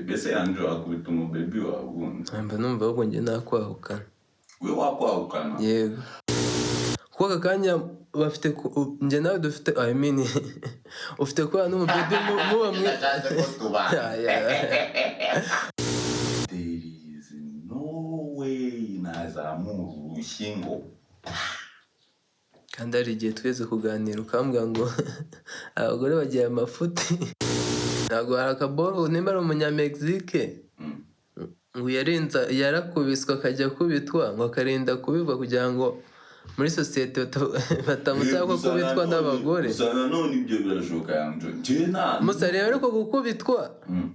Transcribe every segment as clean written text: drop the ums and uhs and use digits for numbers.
bese yanje wakubita umubebi wawe ubundi mba numva ahubwo njye nakwahukana. we wakwahukana yego kuko aka kanya bafite njye nawe dufite ufite kubana n'umubebi muba mwe. There is no way nazamura urushingo. kandi hari igihe tweze kuganira ukambwira ngo abagore bagira amafuti. ntabwo hari akaboro nimba ari umunyamegizike ngo yarakubiswe akajya akubitwa ngo akarinda kubivwa kugira ngo muri sosiyete batamusaba ko kubitwa n'abagore. gusa nanone ibyo birashoboka yanjye njye nta musa rero ariko gukubitwa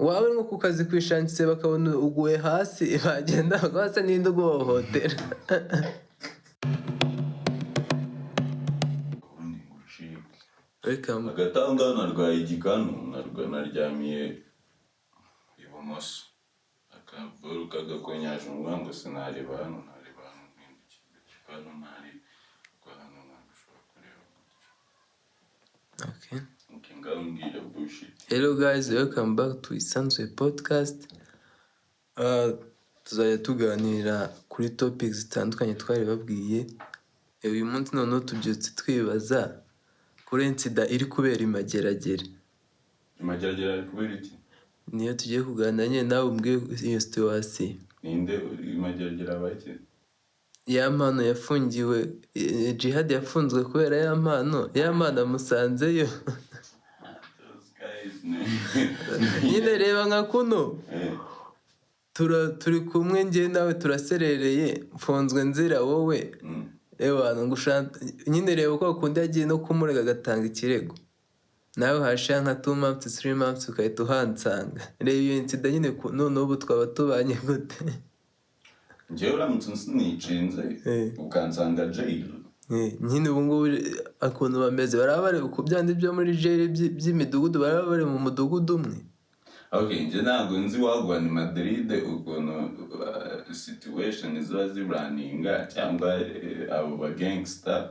waba nko ku kazi kwishangiye bakabona uguye hasi bagenda basa n'indi uguhohotera. agatanga narwaye igikanu naryamiye ibumoso akaboro kagakonyesha umwana ngo sinareba hano mpindukira igikanu ntari kuko hano ntabwo ushobora kureba Okay, ngaho mbwira bullshit. Hello guys, welcome back to Isanzwe podcast. Tuzajya tuganira kuri topics zitandukanye twari babwiye. Uyu munsi noneho tubyutse twibaza kuri insida iri kubera Imageragere. Imageragere ari kubera iki? Niyo tugiye kuganira nyine nawe umbwiye iyo situation. Ninde Imageragere abaye iki? Ya mpano yafungiwe, Jihad yafunzwe kubera ya mpano amusanzeyo. Nyine reba nka kuno turi kumwe njye nawe turaserereye mfunzwe nzira wowe nyine reba uko akunda yagiye no kumurega agatanga ikirego nawe hashira nka 2 months 3 months ukahita uhansanga. Reba iyo insida nyine none ubu twaba tubanye gute? njyewe uramutse nicinze ukansanga jail nyine ubu ngubu akuntu bameze baraba bari ku byandi byo muri jail by'imidugudu baraba bari mu mudugudu umwe. Okay, njye ntabwo nzi wagwa ni Madrid ukuntu situation ziba ziraninga cyangwa abo ba gangster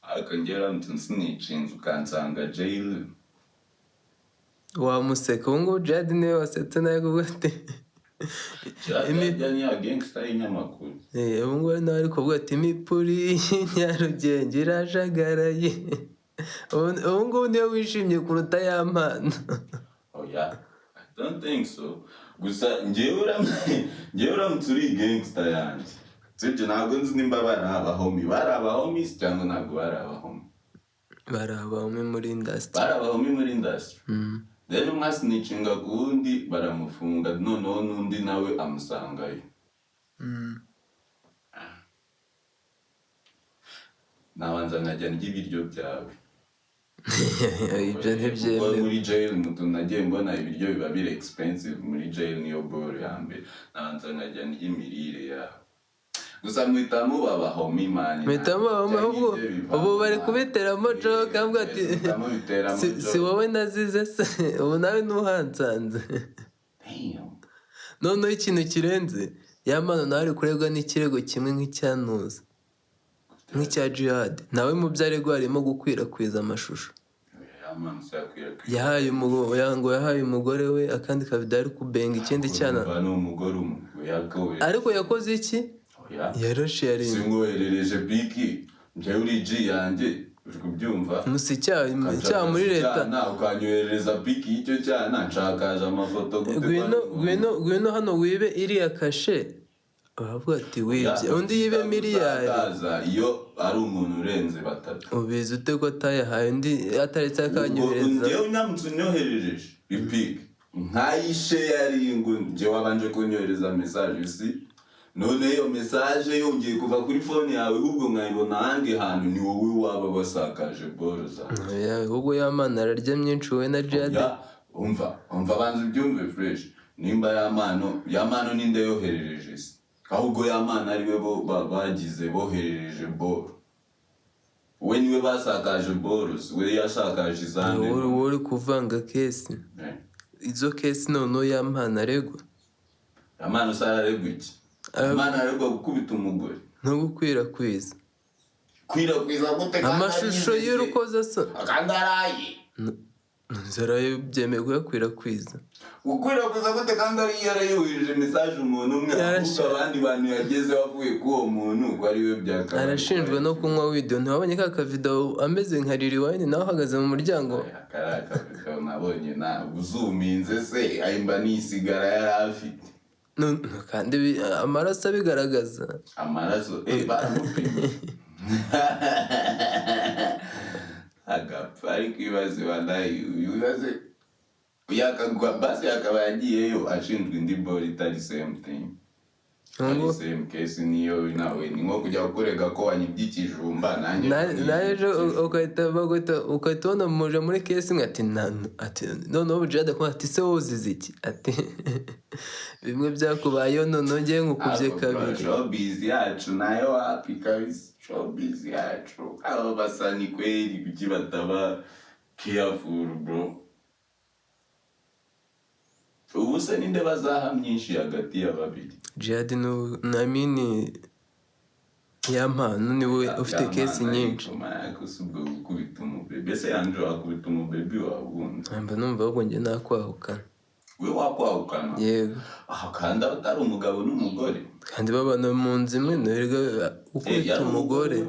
ariko njye uramutse nicinze ukansanga jail wamuseka. ubu ngubu Jihad niwe wasetse nawe gute? ni ya gangster y'inyamakuru ubu ngubu nawe ari kuvuga ati imipuri Nyarugenge irajagaraye. ubu ngubu niwe wishimye kuruta ya mpano. oya I don't think so. gusa njyewe uramutse uri gangster yanjye sibyo ntabwo nzi nimba bari abahomi cyangwa ntabwo bari abahomi. bari abahomi muri industry. rero mwasinicinga ku wundi baramufunga noneho n'undi nawe amusangayo. nabanza nkajya ndya ibiryo byawe. ibyo ntibyemewe muri jail nagiye mbona ibiryo biba biri expensive muri jail niyo boro ya mbere. nabanza nkajya ndya imirire yawe. gusa mwitamo babahomi mani. ubu bari kubiteramo joke ambwa ati si wowe nazize se ubu nawe ntuhansanze. noneho ikintu kirenze ya mpano nawe ari kuregwa n'ikirego kimwe nk'icyanuza nk'icya Jihad nawe mu byo aregwa harimo gukwirakwiza amashusho. yahaye umugore we akandi kavido ari kubenga ikindi cyana ariko yakoze iki? yaroshe yarinze singoherereje biki njyewe uri G yanjye uri kubyumva musi cyaha muri leta ukanyoherereza biki y'icyo cyana nshakaje amafoto gwino hano wibe iriya kashe uravuga ati wibye undi yibe miliyari iyo ari umuntu urenze 3 ubizi ute ko atayahaye undi ataretse akanyohereza. njyewe unyamutse unyoherereje ipiki nkayishe yaringu njyewe wabanje kunyohereza message usi none iyo message yongeye kuva kuri phone yawe ahubwo nkayibona ahandi hantu ni wowe waba wasakaje boro zawe. ahubwo ya mpano ararya myinshi wowe na Jihad. umva banza ubyumve fresh nimba ya mpano ninde yoherereje se ahubwo ya mpano ariwe bagize boherereje boro. we niwe basakaje boro we yashakaje izande. wowe uri kuvanga kesi izo kesi noneho ya mpano aregwa. ya mpano sara aregwa iki? Imana aregwa gukubita umugore no gukwirakwiza gute amashusho y'urukozasoni akandaraye inzara yo byemeye kuyakwirakwiza. gukwirakwiza gute kandi ari yarayuhirije message umuntu umwe ahubwo abandi bantu yageze bavuye ku uwo muntu ko ari we byakabaye. Arashinjwa no kunywa video. Ntiwabonye ka video ameze nka Lil Wayne nawe ahagaze mu muryango? Akaraka video nabonye na uzuminze se ayimba nisigara yarafite. Kandi amaraso abigaragaza. Amaraso baramupimye. Agapfa ariko ibibazo banayi ubibaze yakagwa basi akaba yagiyeyo ashinzwe indi body itari same thing. Same case niyo nawe ni nko kujya kurega ko wanyibye ikijumba nanjye naje ukahita ubona muje muri case imwe ati noneho bujade ko ati se wozize iki ati bimwe byakubayeho noneho ngiye nkukubye kabiri. Showbiz yacu nayo happy kabisa. Showbiz yacu abo basa ni kweli kuki bataba careful bro. Ubu se ninde bazaha myinshi hagati ya babiri? Jihad namini yampano niwe ufite case nyinshi. Kusubwo gukubita umubebe se Andrew akubita umubebe wabundi. Mba numva ahubwo njye nakwahukana. We wakwahukana? Yego. Kandi atari umugabo n'umugore. Kandi babana mu nzu imwe nerega ukubita umugore.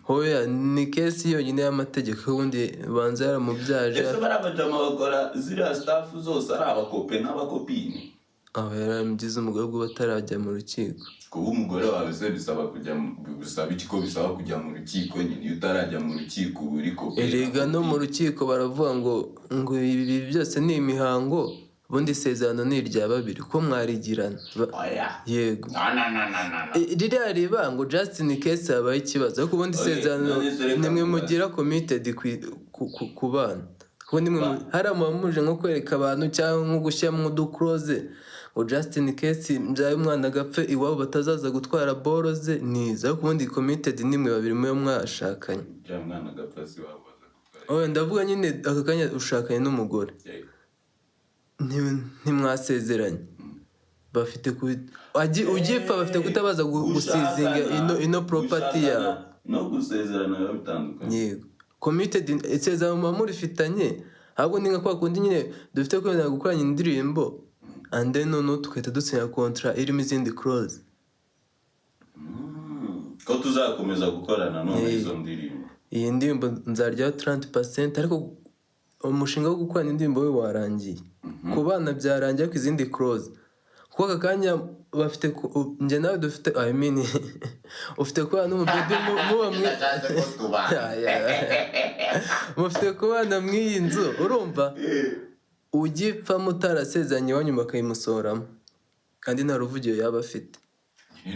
Hoya ni case yonyine y'amategeko ubundi banza yaramubyaje. Ese barabajama bakora ziriya staff zose ari abakope n'abakopini. Aho yaramugize umugore ubwo batarajya mu rukiko. Kuba umugore wawe se bisaba kujya gusaba iki ko bisaba kujya mu rukiko nyine iyo utarajya mu rukiko buri ko. Erega no mu rukiko baravuga ngo ibi byose ni imihango ubundi isezerano ni irya babiri ko mwarigirana. Yego. Ririya riba ngo just in case habaye ikibazo ariko ubundi isezerano nimwe mugira committed ku bana. Kuko nimwe hari amamuje nko kwereka abantu cyangwa nko gushyiramo uduclose ngo just in case mbyaye umwana agapfe iwabo batazaza gutwara boro ze niza ariko ubundi committed nimwe babiri muyo mwashakanye. Mbyaye umwana agapfa si wabo baza. Ndavuga nyine aka kanya ushakanye n'umugore. Ntimwasezeranye. Bafite ugipfa bafite kutabaza gusizinga ino property yawe. No gusezerana biba bitandukanye. Yego. Committed isezerano muba murifitanye ahubwo ni nka kwa kundi nyine dufite kwemera gukoranya indirimbo and then noneho tukahita dusinya contract irimo izindi clause. Ko tuzakomeza gukorana none izo ndirimbo. Iyi ndirimbo nzaryaho 30% ariko umushinga wo gukorana indirimbo we warangiye. Ku bana byarangiye ku izindi clause. Kuko aka kanya bafite nje nawe dufite ufite kubana n'umubebe muba mufite kubana mw'iyi nzu urumva ugipfa mutarasezeranye wanyu bakayimusoramo kandi nta ruvugiro yaba afite.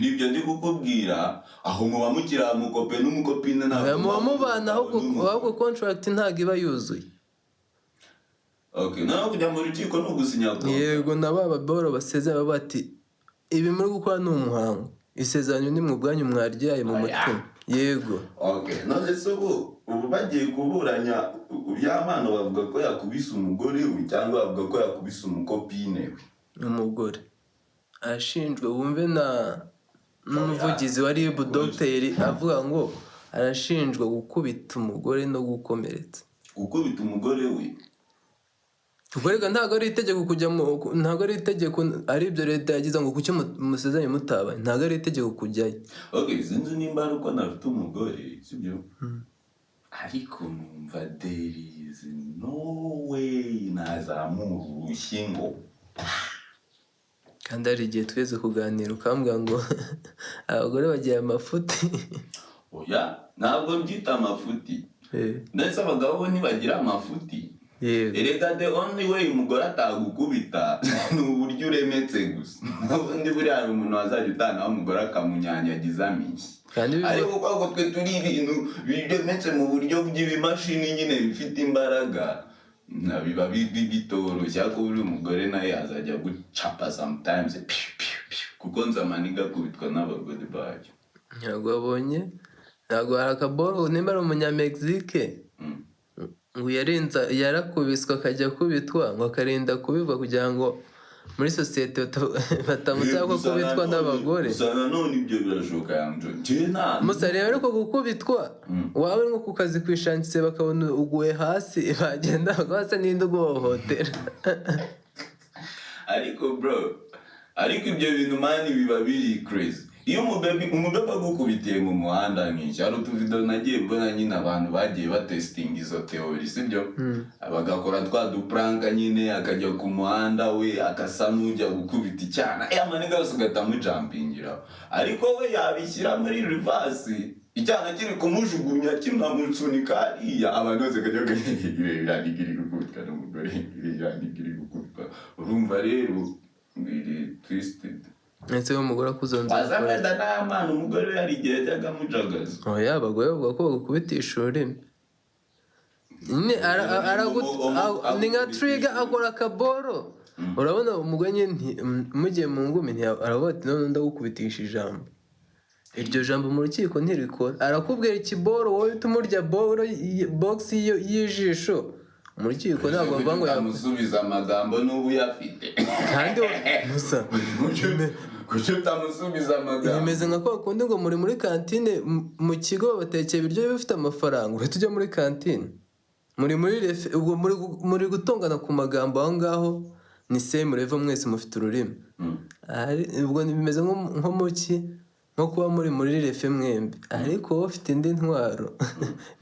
Nibyo ndi kukubwira aho muba mukira mukope n'umukopine ntabwo muba mubana ahubwo contract ntabwo iba yuzuye. Okay, naho kujya mu rukiko no gusinya ko. Yego nababa boro basezera bati ibi muri gukora ni umuhango. Isezerano ni mu bwanyu mwaryaye mu mutima. Yego. Okay, none se ubu bagiye kuburanya by'amano bavuga ko yakubise umugore we cyangwa bavuga ko yakubise umukopine we. Umugore arashinjwe wumve n'umuvugizi wa RIB Dr avuga ngo arashinjwa gukubita umugore no gukomeretsa. Gukubita umugore we Kuko ntabwo ari itegeko kujya ntabwo ari itegeko ari ibyo leta yagize ngo kuki musezanye mutabaye ntabwo ari itegeko kujyayo. Okay, sinzi nimba ari uko nafite umugore sibyo. Ariko numva there is no way nazamurushye ngo kandi hari igihe twese kuganira ukambwira ngo abagore bagiye amafuti. Oya ntabwo mbyita amafuti. Ndetse abagabo bo ntibagira amafuti. Erega the only way umugore atagukubita ni uburyo uremetse gusa. Ubundi buriya hari umuntu wazajya utanaho umugore akamunyanyagiza amishyi. Ariko kuko twe turi ibintu biremetse mu buryo bw'ibimashini nyine bifite imbaraga biba bitoroshye ariko buri umugore nawe azajya gucapa sometimes kuko nzamaniga kubitwa n'abagore bayo. Ntabwo wabonye ntabwo hari akaboro nimba ari umunyamegizike ngo yarakubiswe akajya kubitwa ngo akarinda kubivwa kugira ngo muri sosiyete batamusaba ko kubitwa n'abagore. Gusa nanone ibyo birashoboka yanjo njye nta Musa rero ariko gukubitwa waba uri nko ku kazi kwishantse bakabona uguye hasi bagenda basa n'indi uguhohotera. ariko bro ibyo bintu mani biba biri crazy. Iyo umubebe agukubitiye mu muhanda nk'iki, hari utuvido nagiye mbona nyine abantu bagiye batestinga izo teori sibyo, bagakora twa dupranka nyine, akajya ku muhanda we akasa n'ujya gukubita icyana amanega yose agatamujampingira, ariko we yabishyira muri reverse icyana kiri kumujugunya kimusunika hariya, abantu bose kajya irandikiri gukubitwa n'umugore, irandikiri gukubitwa. Urumva rero biri twisted. Ese umugore akuzonza azameda n'amana umugore yari igihe ajyaga amujagaza. Oya abagore bavuga ko bagukubitisha ururimi. Ni nka trigger akora akaboro. Urabona umugore nyine mugiye mu ngumi aravuga ati none ndagukubitisha ijambo. Iryo jambo mu rukiko ntirikora. Arakubwira ikiboro wowe tumurya boro box y'ijisho. Mu rukiko ntabwo bavuga ngo yamusubiza amagambo n'ubu yafite. Kandi Musa kuki utamusubiza amagambo? Bimeze nka kwa kundi ngo muri kantine mu kigo batekeye ibiryo bifite amafaranga, uretse ujya muri kantine muri refe, ubwo muri gutongana ku magambo aho ngaho ni same level, mwese mufite ururimi. Ubwo bimeze nko muki nko kuba muri refe mwembi, ariko wowe ufite indi ntwaro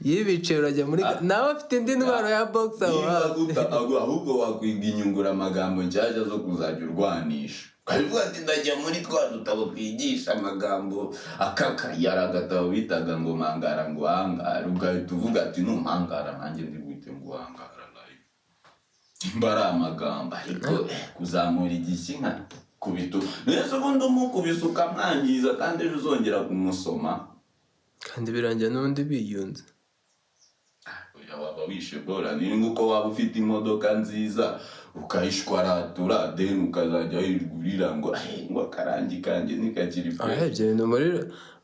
yibicaye urajya muri nawe afite indi ntwaro ya box aho ahubwo wakwiga inyungura amagambo nshyashya zo kuzajya urwanisha. Kabivuga ati ndajya muri twa dutabo twigisha amagambo akakaye, agatabo bitaga ngo mangara ngo hangara, ugahita uvuga ati numpangara nanjye ndi bwite ngo hangara nayo. Imbara amagambo ariko kuzamura igishyinka kubito nese ubundi umukubise ukamwangiza kandi ejo uzongera kumusoma kandi birangira n'undi biyunze. Oya waba wishe bora, ni nguko waba ufite imodoka nziza ukayishwaratura then ukazajya yigurira ngo akarangi kanjye nikakiri fresh. Ibyo bintu muri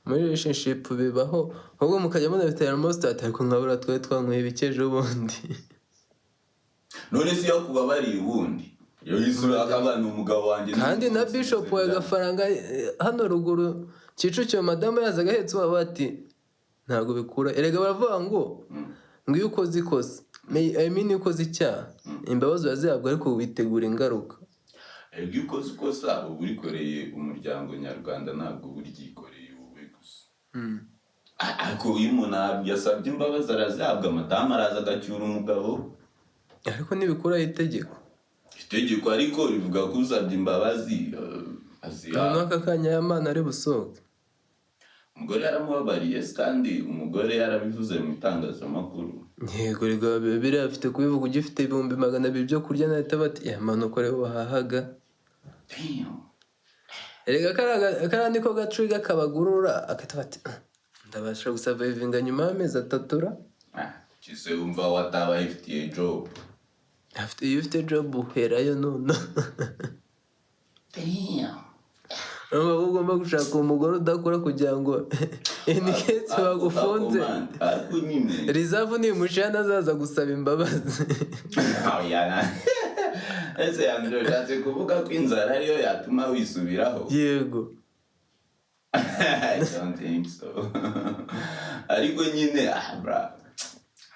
relationship bibaho, ahubwo mukajya muna bitera most ariko nkabura twe twanyweye ibikeje ubundi. None si yo kuba bari ubundi yo yisura akabana umugabo wanjye kandi na bishop wa gafaranga hano ruguru Kicukiro madame yazaga hetse bati ntago bikura, erega baravuga ngo iyo ukoze ikosa I ukoze icyaha imbabazi urazihabwa ariko witegura ingaruka. Iyo ukoze ikosa uba urikoreye umuryango nyarwanda, ntabwo buryikoreye wowe gusa. Ariko iyo umuntu yasabye imbabazi arazihabwa, amadamu araza agacyura umugabo, ariko ntibikuraho itegeko ariko rivuga ko usabye imbabazi azihabwa. Aka kanya y'Imana ari busohoke. Umugore yaramubabariye kandi umugore yarabivuze mu itangazamakuru. Yego biriya afite kubivuga, ugifite 200,000 byo kurya nahita bati Imana uko rero wahahaga. Erega kara niko gatriga kabagurura akita bati ndabasha gusurvivinga nyuma y'amezi 3. Kise umva wataba ifitiye job. Ifite job uherayo none. Ugomba gushaka umugore udakora kugira ngo iniketse bagufunze. Reserve ni mushana azaza gusaba imbabazi. Ese yandro cyatse kuvuga ko inzara ariyo yatuma wisubiraho. Yego. I don't think so. Ariko nyine bra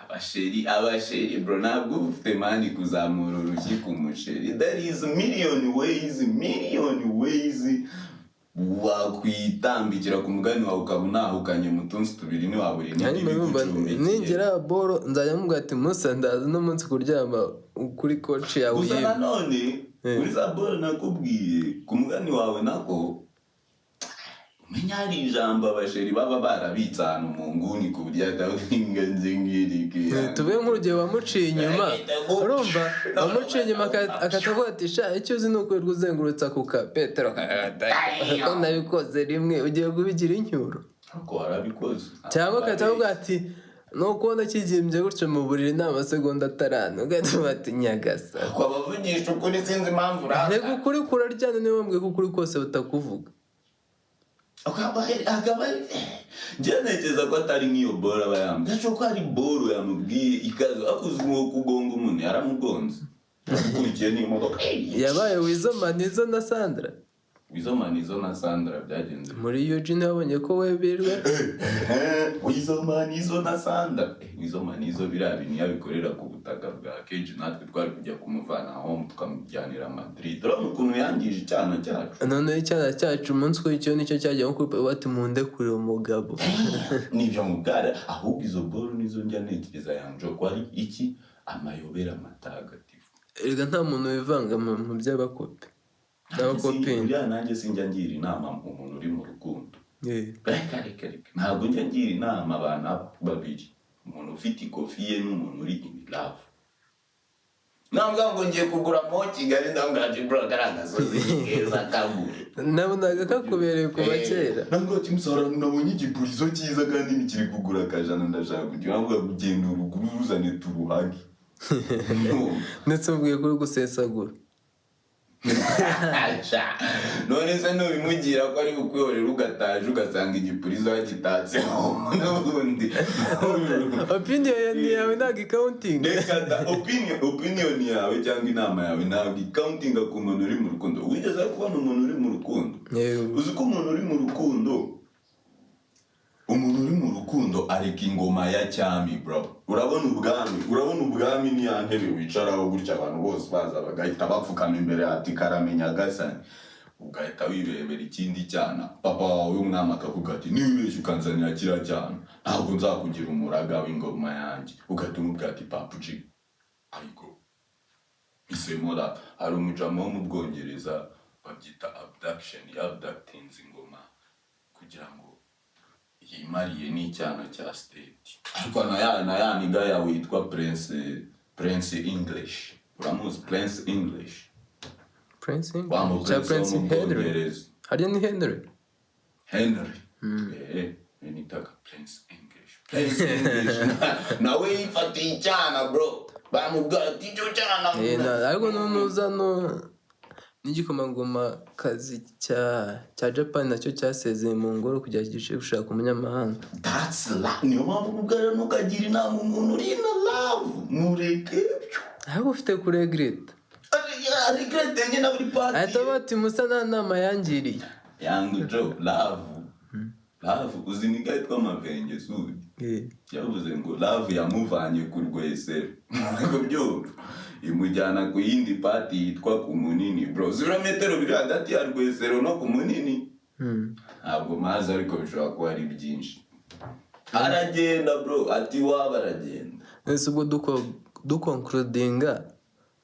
abasheri bro, ntabwo ufite mani kuzamura urushyi ku musheri. There is million ways wakwitambikira ku mugani wawe ukabona ukanye mutunsi tubiri ni waburi ni ningira boro nzajya mubwira ati Musa ndaza no munsi kuryama kuri coach yawe. Gusa nanone kuri za boro nakubwiye ku mugani wawe nako umenya hari ijambo abasheri baba barabitse ahantu mu nguni ku buryo atahinga ngirike. Tube nk'urugero wamuciye inyuma, urumva wamuciye inyuma akatavuga ati sha icyo uzi nuko rwuzengurutsa ku ka Petero ko nabikoze rimwe ugiye kubigira incyuro ko warabikoze, cyangwa akatavuga ati no kubona kigimbye gutyo mu buriri n'amasegonda 5 ugahita ati nyagasa ko abavugisha ukuri sinzi impamvu uraza. Rego ukuri kuraryana niwe wambwiye ko ukuri kose batakuvuga. Ntekereza ko atari nk'iyo boro aba yambwiye, ko ari boro yamubwiye ikaze akuze ngo kugonga umuntu yaramugonze. akurikiye n'imodoka yabaye Wizomanizo na Sandra. Wizomanizo na Sandra byagenze muri Eugene wabonye ko webirwe Wizomanizo na Sandra Wizomanizo biriya bintu yabikorera ku butaka bwa Keji natwe twari kujya kumuvana home tukamujyanira Madrid urabona ukuntu yangije icyana cyacu none icyana cyacu umunsi ko icyo nicyo cyajya nko bati munde kure umugabo nibyo mubwara ahubwo izo ball nizo njya ntekereza yanjo ko ari iki amayobera matagatifu erega nta muntu wivanga mu by'abakopi n'abakopini buriya nanjye sinjya ngira inama umuntu uri mu rukundo reka ntabwo njya ngira inama abantu babiri umuntu ufite ikofi ye n'umuntu uri in love nambwa ngo ngiye kugura mo Kigali ndangaje bro garagazozi keza kabure nabonaga kakubereye kuva kera ntabwo kimusora nabonye igipurizo cyiza kandi nikiri kugura akajana ndashaka kugira ngo ugende uruguru uzane turuhagi ndetse ubwiye kuri gusesagura none se nubimugira ko ari bukwihorera ugataje ugasanga igipurizo wagitatse n'ubundi opinion yawe ntabwo accounting opinion yawe cyangwa inama yawe ntabwo accounting ku muntu uri mu rukundo wigeze kubona umuntu uri mu rukundo uzi ko umuntu uri mu rukundo areka ingoma ya cyami bro urabona ubwami ni ya ntebe wicaraho gutya abantu bose baza bagahita bapfukama imbere ati karamenya gasani ugahita wirebera ikindi cyana papa wawe umwami akavuga ati nibeshye ukanzanira kiriya cyana ntabwo nzakugira umuraga w'ingoma yanjye ugahita umubwira ati papuji ariko isemora hari umujama wo mu Bwongereza babyita abduction yabductinze ingoma kugira ngo yimariye n'icyana cya state ariko na ya niga yawe yitwa Prince English uramuzi Prince English Henry hariya ni Henry nitaka Prince English nawe yifatiye icyana bro bamubwira ati icyo cyana ariko nuza n'igikomangoma kazi cya Japan nacyo cyasezeye mu ngoro kugira gishe gushaka umunyamahanga that's love niyo mpamvu ubwira nukagira inama umuntu uri na love mureke ahubwo ufite kuregreta regret yenye na buri party atabati musa nta nama yangiriye yangu jo love uzi ni gaitwa Mavenge sudi yavuze ngo love yamuvanye ku Rwesero ngo byo imujyana ku yindi party yitwa ku Munini bro zirometero biri hagati ya Rwesero no ku Munini ntabwo mazi ariko bishobora kuba ari byinshi aragenda bro ati waba aragenda ese ubwo dukoncludinga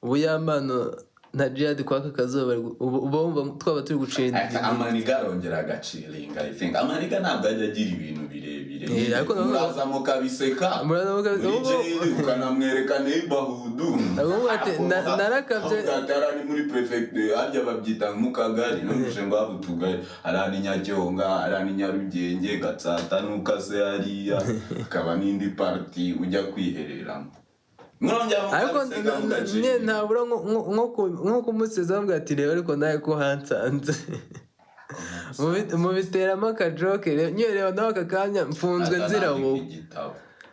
ubuyamano na Jihad kwaka kazoba ubu twaba turi gucira amaniga arongera agaciringa I think amaniga ntabwo ajya agira ibintu birebire muraza mukabiseka ukanamwereka neighborhood narakabye ari muri prefecture harya babyita mu kagari nuje ngo abutugari arani Nyacyonga arani Nyarugenge Gatsata nukase hariya akaba n'indi party ujya kwihereramo ariko ntabura nko kumuseza bavuga ati reba ariko nawe ko hansanze mubiteramo akajoke reba nawe aka kanya mfunzwe nzira wowe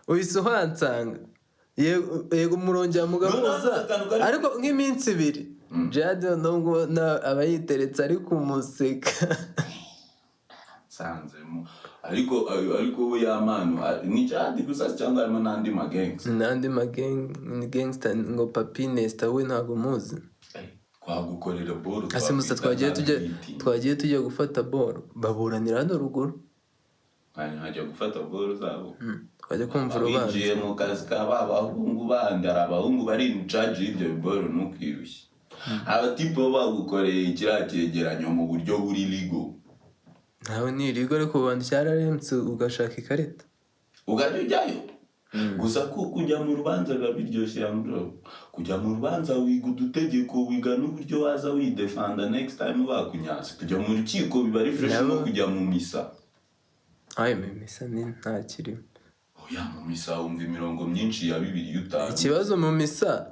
uhise uhansanga yego murongera mugahuza ariko nk'iminsi 2 Jihad nubwo aba yiteretse ari kumuseka sanzemo ariko we yamano ni Jihad gusa cyangwa harimo n'andi gangster ngo Papi Nesta we ntabwo muzi kwagukorera ball asimusa twagiye tujya gufata ball baburanira hano ruguru hajya gufata ball zabo twajya kumva urubanza binjiye mu kazi k'abahungu bandi abahungu bari in charge y'ibyo ball nukirushye abatipo bagukoreye ikiracyegeranyo mu buryo buri legal nawe ni irigo ariko ubanda cyararemutse ugashaka ikarita ugajya ujyayo gusa ko kujya mu rubanza biba biryoshye bro kujya mu rubanza wiga udutegeko wiga n'uburyo waza widefanda next time bakunyase kujya mu rukiko biba ari fresh no kujya mu misa mu misa ni nta kirimo oya mu misa wumva imirongo myinshi ya Bibiliya utazi ikibazo mu misa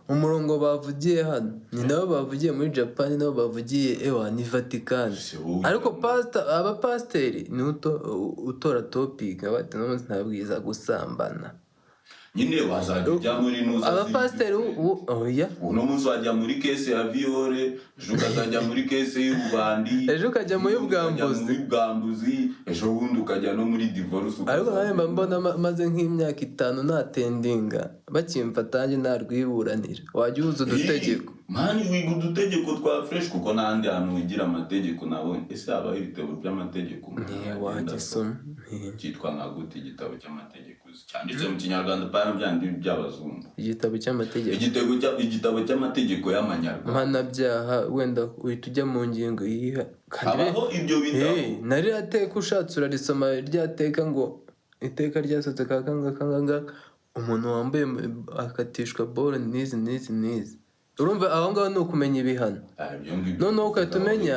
umurongo bavugiye hano ni nabo bavugiye muri Japan nabo bavugiye ni Vatican ariko abapasteri ni utora topic bati no ntabwiza gusambana nyine wazajya ujya muri nuza abapasiteri oya uno munsi wajya muri kese ya viole ejo ukazajya muri kese y'ububandi ejo ukajya mu y'ubwambuzi ejo bundi ukajya no muri divorce ariko nawe mba mbona maze nk'imyaka 5 natendinga bakimfatange narwiburanira wajya uhuza udutegeko mani wiga udutegeko twa fresh kuko n'andi hantu wigira amategeko nabonye ese habaho ibitabo by'amategeko wagisoma cyitwa nka gute igitabo cy'amategeko cyanditse mu kinyarwanda pana byandi by'abazungu igitabo cy'amategeko igitabo cy'amategeko y'amanyarwanda mpanabyaha wenda uhita ujya mu ngingo yiha habaho ibyo bitabo nari ateka ushatse urarisoma ryateka ngo iteka ryasotse kakanga umuntu wambaye akatishwa ball nizi urumva aho ngaho ni ukumenya ibihano noneho ukahita umenya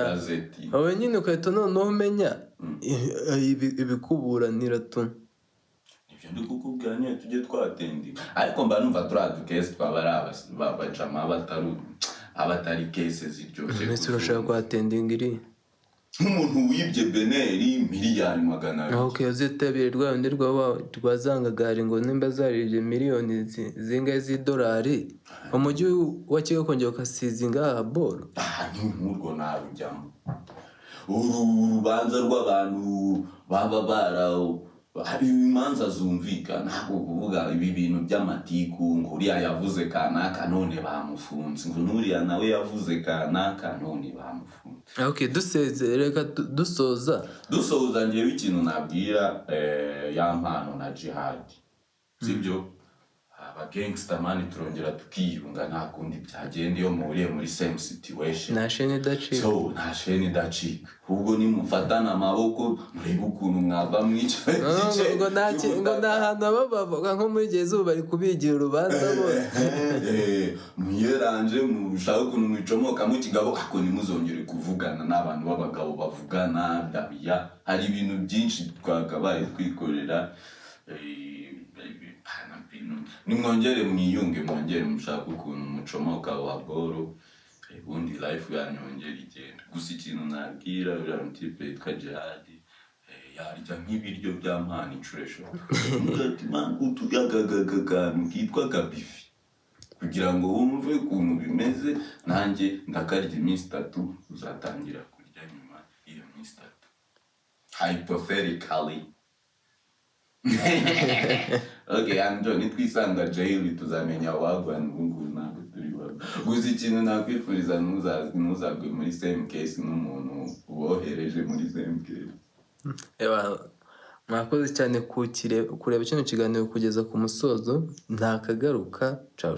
aho nyine ukahita noneho umenya ibikuburanira tu ibyo ndi kukubwira niyo tujye twatendinga ariko mba numva turiya dukesi twaba ari abacama abatari kese ziryoshye mbese urashaka kuhatendinga iri nk'umuntu wibye beneri miliyari 200 ok uzitabire rwa rundi rwazangagari ngo nimba zaribye miliyoni zingahe z'idolari umujyi wa Kigali kongera ukasizinga aha boro nk'urwo narujyamo urubanza rw'abantu baba hari imanza zumvikana ntabwo kuvuga ibi bintu by'amatiku ngo uriya yavuze kanaka none bamufunze ngo n'uriya nawe yavuze kanaka none bamufunze ok reka dusoza ngewe ikintu nabwira ya mpano na jihad sibyo abagangster mani turongera tukiyunga nta kundi byagenda iyo muhuriye muri same situation nta sheni idacika ubwo nimufatana amaboko murebe ukuntu mwava mu icyo gice ngo nta hantu bavuga nko muri gihe izuba bari kubigira urubanza bose muyeranje mushaka ukuntu mwicomoka mu kigabo ako nimuzongere kuvugana n'abantu b'abagabo bavugana dabiya hari ibintu byinshi twakabaye twikorera nimwongere mwiyunge mwongere mushaka ukuntu mucomoka wa boro ubundi life yanyongera igenda gusa ikintu nabwira uriya mutipe yitwa Jihad yarya nk'ibiryo by'amani inshuro eshatu utuyagaga kantu kitwa kabifi kugira ngo wumve ukuntu bimeze nanjye ndakarya iminsi 3 uzatangira kurya nyuma iyo minsi 3 hypothetically okay anjo nitwisanga jail tuzamenya wagwa n'ubungu ntabwo turi baba gusa ikintu nakwifuriza ntuzagwe muri same case n'umuntu ubohereje muri same case mwakoze cyane kureba kino kiganiro kugeza ku musozo nta kagaruka ciao